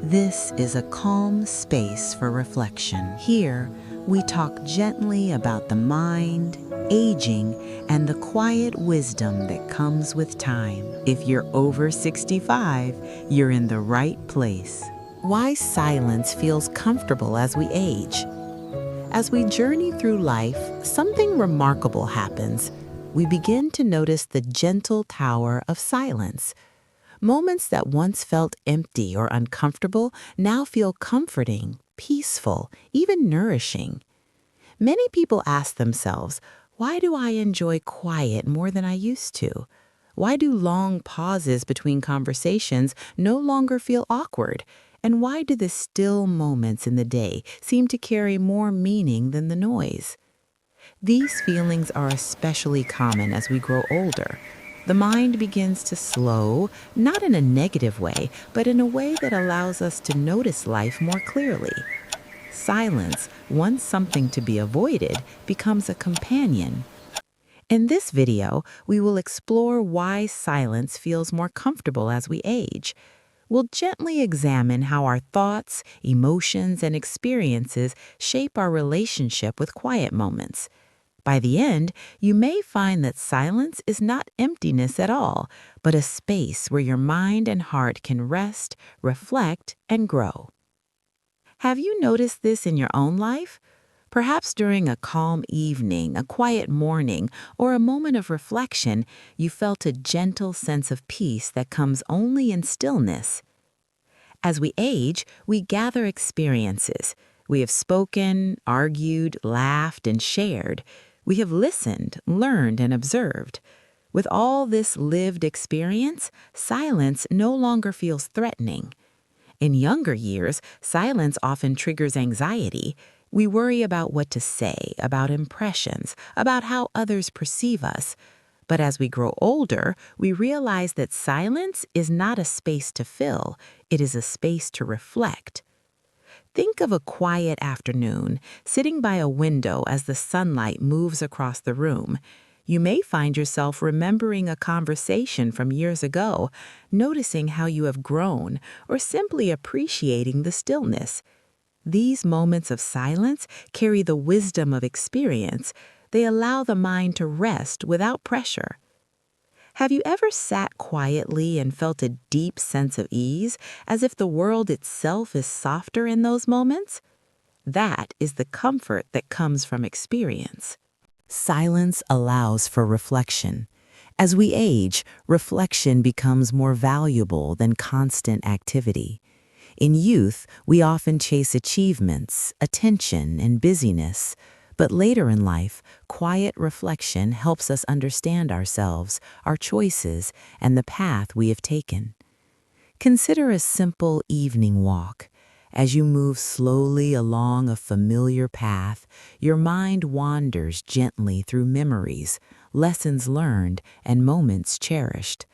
This is a calm space for reflection. Here, we talk gently about the mind, aging, and the quiet wisdom that comes with time. If you're over 65, you're in the right place. Why silence feels comfortable as we age. As we journey through life, something remarkable happens. We begin to notice the gentle tower of silence. Moments that once felt empty or uncomfortable now feel comforting, peaceful, even nourishing. Many people ask themselves, why do I enjoy quiet more than I used to? Why do long pauses between conversations no longer feel awkward? And why do the still moments in the day seem to carry more meaning than the noise? These feelings are especially common as we grow older. The mind begins to slow, not in a negative way, but in a way that allows us to notice life more clearly. Silence, once something to be avoided, becomes a companion. In this video, we will explore why silence feels more comfortable as we age. We'll gently examine how our thoughts, emotions, and experiences shape our relationship with quiet moments. By the end, you may find that silence is not emptiness at all, but a space where your mind and heart can rest, reflect, and grow. Have you noticed this in your own life? Perhaps during a calm evening, a quiet morning, or a moment of reflection, you felt a gentle sense of peace that comes only in stillness. As we age, we gather experiences. We have spoken, argued, laughed, and shared. We have listened, learned, and observed. With all this lived experience, silence no longer feels threatening. In younger years, silence often triggers anxiety. We worry about what to say, about impressions, about how others perceive us. But as we grow older, we realize that silence is not a space to fill, it is a space to reflect. Think of a quiet afternoon, sitting by a window as the sunlight moves across the room. You may find yourself remembering a conversation from years ago, noticing how you have grown, or simply appreciating the stillness. These moments of silence carry the wisdom of experience. They allow the mind to rest without pressure. Have you ever sat quietly and felt a deep sense of ease, as if the world itself is softer in those moments? That is the comfort that comes from experience. Silence allows for reflection. As we age, reflection becomes more valuable than constant activity. In youth, we often chase achievements, attention, and busyness. But later in life, quiet reflection helps us understand ourselves, our choices, and the path we have taken. Consider a simple evening walk. As you move slowly along a familiar path, your mind wanders gently through memories, lessons learned, and moments cherished.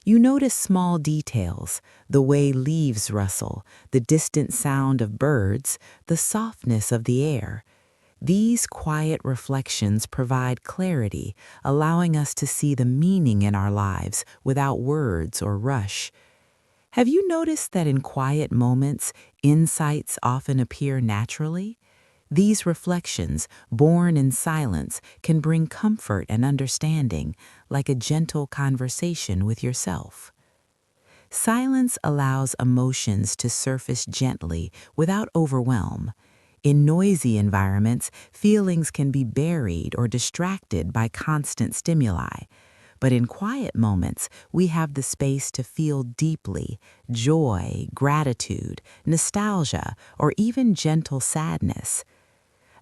You notice small details, the way leaves rustle, the distant sound of birds, the softness of the air. These quiet reflections provide clarity, allowing us to see the meaning in our lives without words or rush. Have you noticed that in quiet moments, insights often appear naturally? These reflections, born in silence, can bring comfort and understanding, like a gentle conversation with yourself. Silence allows emotions to surface gently without overwhelm. In noisy environments, feelings can be buried or distracted by constant stimuli. But in quiet moments, we have the space to feel deeply: joy, gratitude, nostalgia, or even gentle sadness.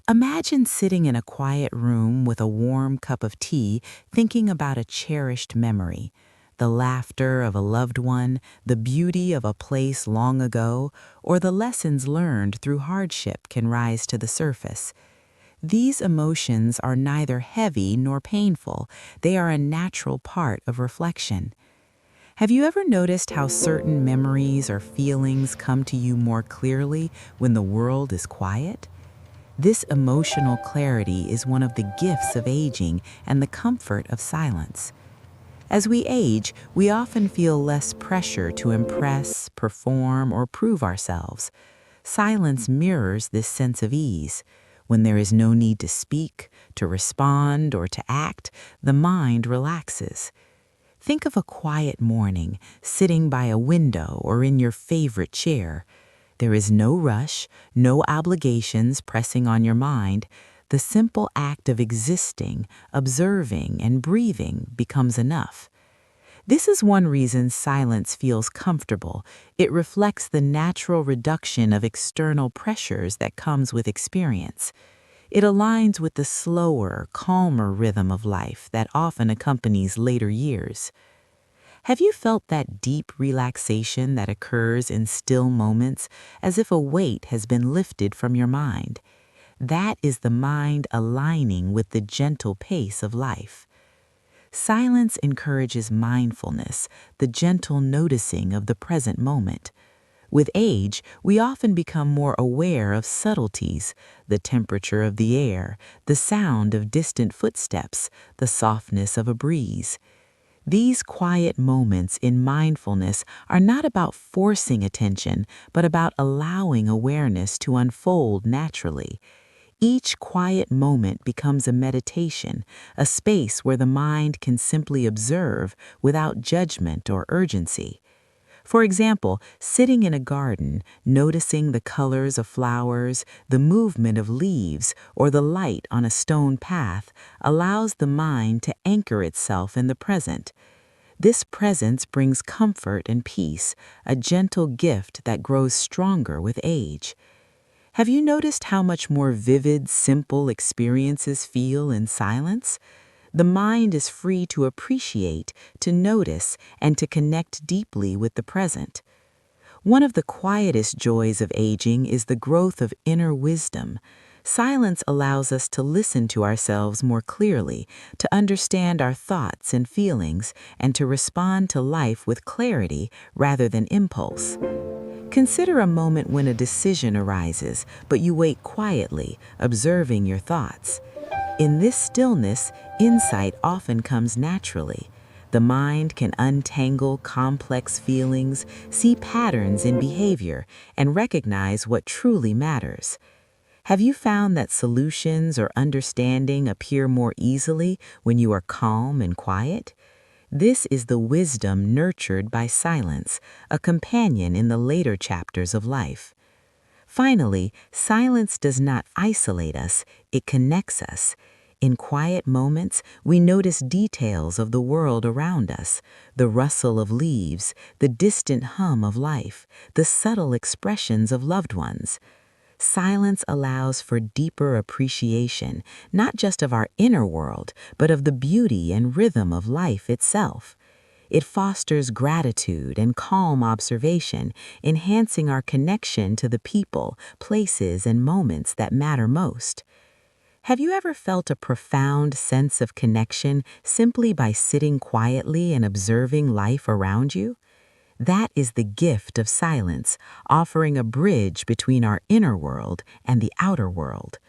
Imagine sitting in a quiet room with a warm cup of tea, thinking about a cherished memory. The laughter of a loved one, the beauty of a place long ago, or the lessons learned through hardship can rise to the surface. These emotions are neither heavy nor painful. They are a natural part of reflection. Have you ever noticed how certain memories or feelings come to you more clearly when the world is quiet? This emotional clarity is one of the gifts of aging and the comfort of silence. As we age, we often feel less pressure to impress, perform, or prove ourselves. Silence mirrors this sense of ease. When there is no need to speak, to respond, or to act, the mind relaxes. Think of a quiet morning, sitting by a window or in your favorite chair. There is no rush, no obligations pressing on your mind. The simple act of existing, observing, and breathing becomes enough. This is one reason silence feels comfortable. It reflects the natural reduction of external pressures that comes with experience. It aligns with the slower, calmer rhythm of life that often accompanies later years. Have you felt that deep relaxation that occurs in still moments, as if a weight has been lifted from your mind? That is the mind aligning with the gentle pace of life. Silence encourages mindfulness, the gentle noticing of the present moment. With age, we often become more aware of subtleties, the temperature of the air, the sound of distant footsteps, the softness of a breeze. These quiet moments in mindfulness are not about forcing attention, but about allowing awareness to unfold naturally. Each quiet moment becomes a meditation, a space where the mind can simply observe without judgment or urgency. For example, sitting in a garden, noticing the colors of flowers, the movement of leaves, or the light on a stone path allows the mind to anchor itself in the present. This presence brings comfort and peace, a gentle gift that grows stronger with age. Have you noticed how much more vivid, simple experiences feel in silence? The mind is free to appreciate, to notice, and to connect deeply with the present. One of the quietest joys of aging is the growth of inner wisdom. Silence allows us to listen to ourselves more clearly, to understand our thoughts and feelings, and to respond to life with clarity rather than impulse. Consider a moment when a decision arises, but you wait quietly, observing your thoughts. In this stillness, insight often comes naturally. The mind can untangle complex feelings, see patterns in behavior, and recognize what truly matters. Have you found that solutions or understanding appear more easily when you are calm and quiet? This is the wisdom nurtured by silence, a companion in the later chapters of life. Finally, silence does not isolate us, it connects us. In quiet moments, we notice details of the world around us, the rustle of leaves, the distant hum of life, the subtle expressions of loved ones. Silence allows for deeper appreciation, not just of our inner world, but of the beauty and rhythm of life itself. It fosters gratitude and calm observation, enhancing our connection to the people, places, and moments that matter most. Have you ever felt a profound sense of connection simply by sitting quietly and observing life around you? That is the gift of silence, offering a bridge between our inner world and the outer world.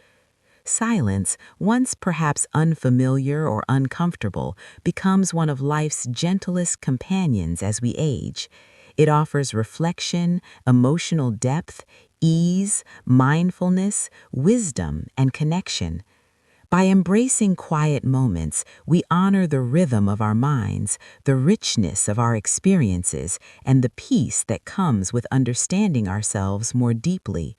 Silence, once perhaps unfamiliar or uncomfortable, becomes one of life's gentlest companions as we age. It offers reflection, emotional depth, ease, mindfulness, wisdom, and connection. By embracing quiet moments, we honor the rhythm of our minds, the richness of our experiences, and the peace that comes with understanding ourselves more deeply.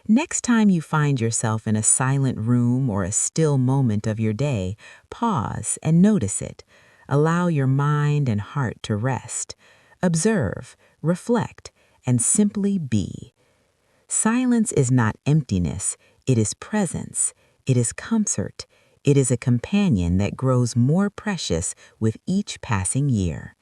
Next time you find yourself in a silent room or a still moment of your day, pause and notice it. Allow your mind and heart to rest. Observe, reflect, and simply be. Silence is not emptiness, it is presence. It is comfort. It is a companion that grows more precious with each passing year.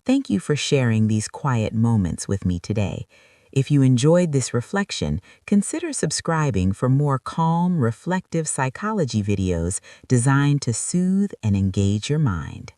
Thank you for sharing these quiet moments with me today. If you enjoyed this reflection, consider subscribing for more calm, reflective psychology videos designed to soothe and engage your mind.